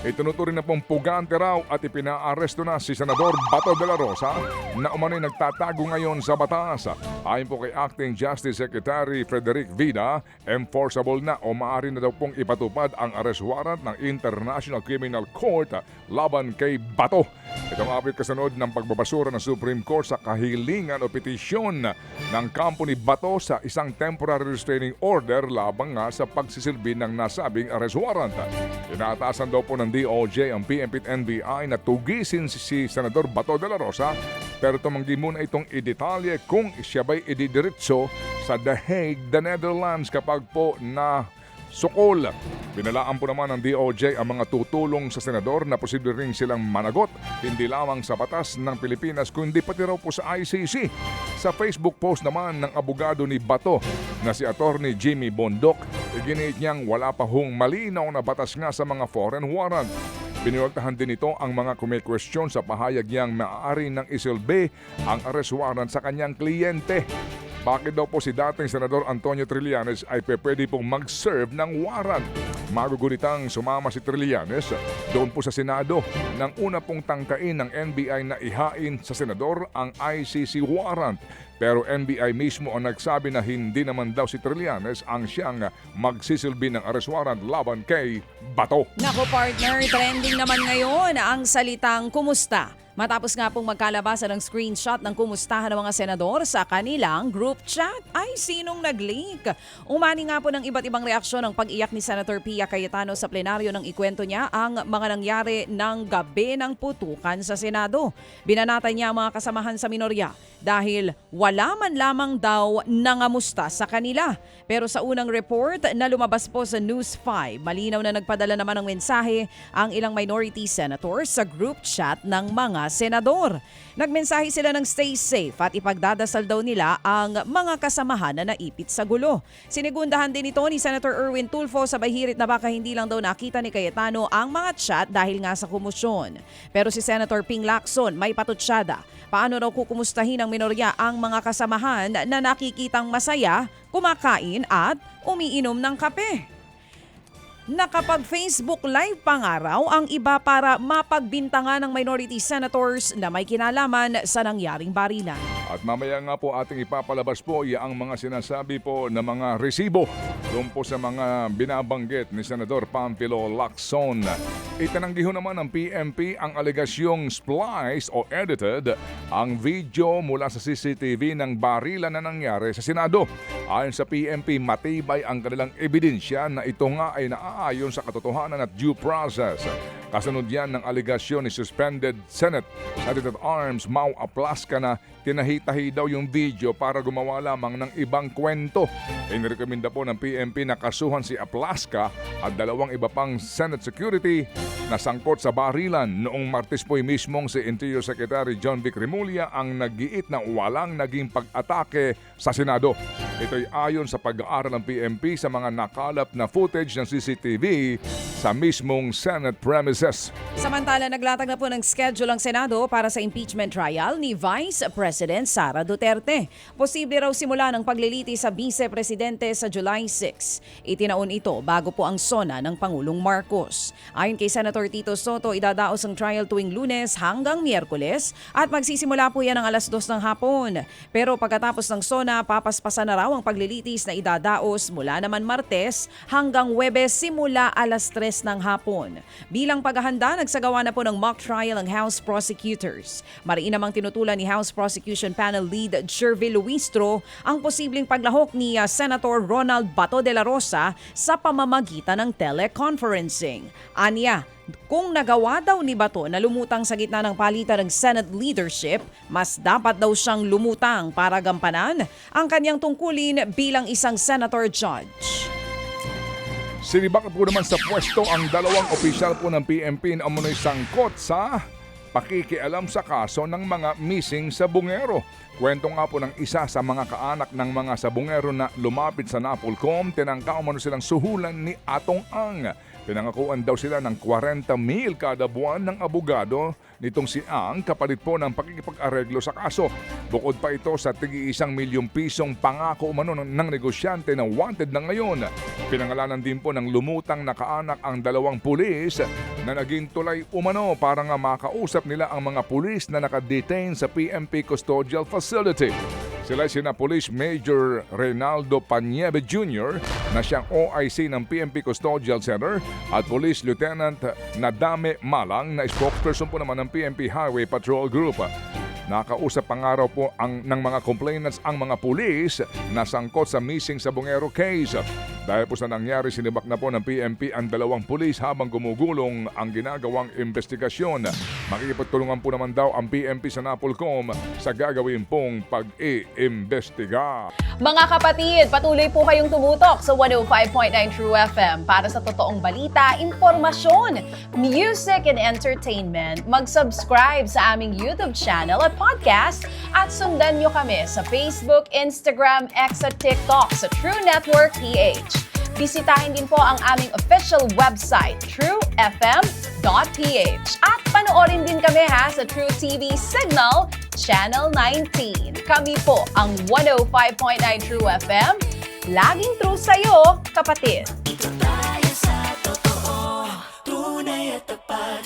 Itinuturing na pong pugante raw at ipinaaresto na si Senador Bato de la Rosa na umano'y nagtatago ngayon sa batas. Ayon po kay Acting Justice Secretary Frederick Vida, enforceable na o maaari na daw pong ipatupad ang arrest warrant ng International Criminal Court laban kay Bato. Itong apit kasunod ng pagbabasura ng Supreme Court sa kahilingan o petisyon ng kampo ni Bato sa isang temporary restraining order labang nga sa pagsisilbi ng nasabing arrest warrant. Inaatasan daw po ng DOJ ang PNP at NBI na tugisin si Senador Bato de la Rosa pero tumanggi muna itong idetalye kung siya ba'y ididiretso sa The Hague, the Netherlands kapag po na sukol. Binalaan po naman ng DOJ ang mga tutulong sa senador na posible ring silang managot hindi lamang sa batas ng Pilipinas kundi pati raw po sa ICC. Sa Facebook post naman ng abogado ni Bato na si Attorney Jimmy Bondoc, iginiit niyang wala pa hong malinaw na batas nga sa mga foreign warrant. Binuwagtahan din ito ang mga kumikwestiyon sa pahayag niyang maaari ng isilbi ang arrest warrant sa kanyang kliyente. Bakit daw po si dating Senador Antonio Trillanes ay pwede pong mag-serve ng warrant? Magugunitang sumama si Trillanes doon po sa Senado nang una pong tangkain ng NBI na ihain sa Senador ang ICC warrant. Pero NBI mismo ang nagsabi na hindi naman daw si Trillanes ang siyang magsisilbi ng arrest warrant laban kay Bato. Nako partner, trending naman ngayon ang salitang kumusta. Matapos nga pong magkalabasan ng screenshot ng kumustahan ng mga senador sa kanilang group chat, ay sinong nag-leak? Umani nga po ng iba't ibang reaksyon ang pag-iyak ni Senator Pia Cayetano sa plenaryo nang ikwento niya ang mga nangyari ng gabi ng putukan sa Senado. Binanatan niya ang mga kasamahan sa minorya dahil wala man lamang daw nangamusta sa kanila. Pero sa unang report na lumabas po sa News 5, malinaw na nagpadala naman ng mensahe ang ilang minority senators sa group chat ng mga senador. Nagmensahe sila ng stay safe at ipagdadasal daw nila ang mga kasamahan na naipit sa gulo. Sinigundahan din ito ni Senator Erwin Tulfo sa bahirit na baka hindi lang daw nakita ni Cayetano ang mga chat dahil nga sa kumusyon. Pero si Senator Ping Lacson may patutsyada. Paano raw kukumustahin ng minorya ang mga kasamahan na nakikitang masaya, kumakain at umiinom ng kape? Nakapag-Facebook Live pa nga raw ang iba para mapagbintangan ng minority senators na may kinalaman sa nangyaring barilan. At mamaya nga po ating ipapalabas po ang mga sinasabi po na mga resibo doon po sa mga binabanggit ni Senador Pamphilo Lacson. Itinanggi ho naman ng PNP ang alegasyong spliced o edited ang video mula sa CCTV ng barilan na nangyari sa Senado. Ayon sa PNP, matibay ang kanilang ebidensya na ito nga ay naaayon sa katotohanan at due process. Kasunod yan ng alegasyon ni Suspended Senate Sergeant-at-Arms Mau Aplasca na tinahitahi daw yung video para gumawa lamang ng ibang kwento. Inirekomenda po ng PNP na kasuhan si Aplasca at dalawang iba pang Senate security na sangkot sa barilan. Noong Martes po'y mismong si Interior Secretary John Vic Remulla ang nag-iit na walang naging pag-atake sa Senado. Ito'y ayon sa pag-aaral ng PNP sa mga nakalap na footage ng CCTV sa mismong Senate premises. Samantala, naglatag na po ng schedule ang Senado para sa impeachment trial ni Vice President Sara Duterte. Posible raw simula ng pagliliti sa Vice Presidente sa July 6. Itinaon ito bago po ang SONA ng Pangulong Marcos. Ayon kay Senator Tito Soto, idadaos ang trial tuwing Lunes hanggang Miyerkules at magsisimula po yan ng alas 2 ng hapon. Pero pagkatapos ng SONA, papaspasan na raw ang paglilitis na idadaos mula naman Martes hanggang Huwebes simula alas 3 ng hapon. Bilang paghahanda, nagsagawa na po ng mock trial ang House Prosecutors. Mariin namang tinutulan ni House Prosecution Panel Lead Jervy Luistro ang posibleng paglahok ni Senator Ronald Bato de la Rosa sa pamamagitan ng teleconferencing. Anya, kung nagawa daw ni Bato na lumutang sa gitna ng palitan ng Senate leadership, mas dapat daw siyang lumutang para gampanan ang kanyang tungkulin bilang isang senator judge. Sinibak po naman sa pwesto ang dalawang opisyal po ng PNP na umunoy sangkot sa pakikialam sa kaso ng mga missing sabungero. Kwento nga po ng isa sa mga kaanak ng mga sabungero na lumapit sa Napolcom, tinangka umano silang suhulan ni Atong Ang. Pinangakuan daw sila ng 40,000 kada buwan ng abogado nitong si Ang kapalit po ng pakikipag-areglo sa kaso. Bukod pa ito sa tig-1 milyong pisong pangako umano ng negosyante na wanted na ngayon. Pinangalanan din po ng lumutang na kaanak ang 2 pulis na naging tulay umano para nga makausap nila ang mga pulis na nakadetain sa PNP Custodial Facility. Sila sina Police Major Reynaldo Panieve Jr. na siyang OIC ng PNP Custodial Center at Police Lieutenant Nadame Malang na spokesperson po naman ng PNP Highway Patrol Group. Nakausap pangaraw po ng mga complainants ang mga pulis na sangkot sa missing sa Bungero case. Dahil po sa nangyari, sinibak na po ng PNP ang 2 pulis habang gumugulong ang ginagawang investigasyon. Makikipagtulungan po naman daw ang PNP sa Napolcom sa gagawin pong pag-iimbestiga. Mga kapatid, patuloy po kayong tumutok sa 105.9 True FM para sa totoong balita, impormasyon, music and entertainment. Mag-subscribe sa aming YouTube channel at podcast at sundan nyo kami sa Facebook, Instagram, X at TikTok sa True Network PH. Bisitahin din po ang aming official website, truefm.ph. At panoorin din kami sa True TV Signal, Channel 19. Kami po ang 105.9 True FM. Laging true sa'yo, kapatid.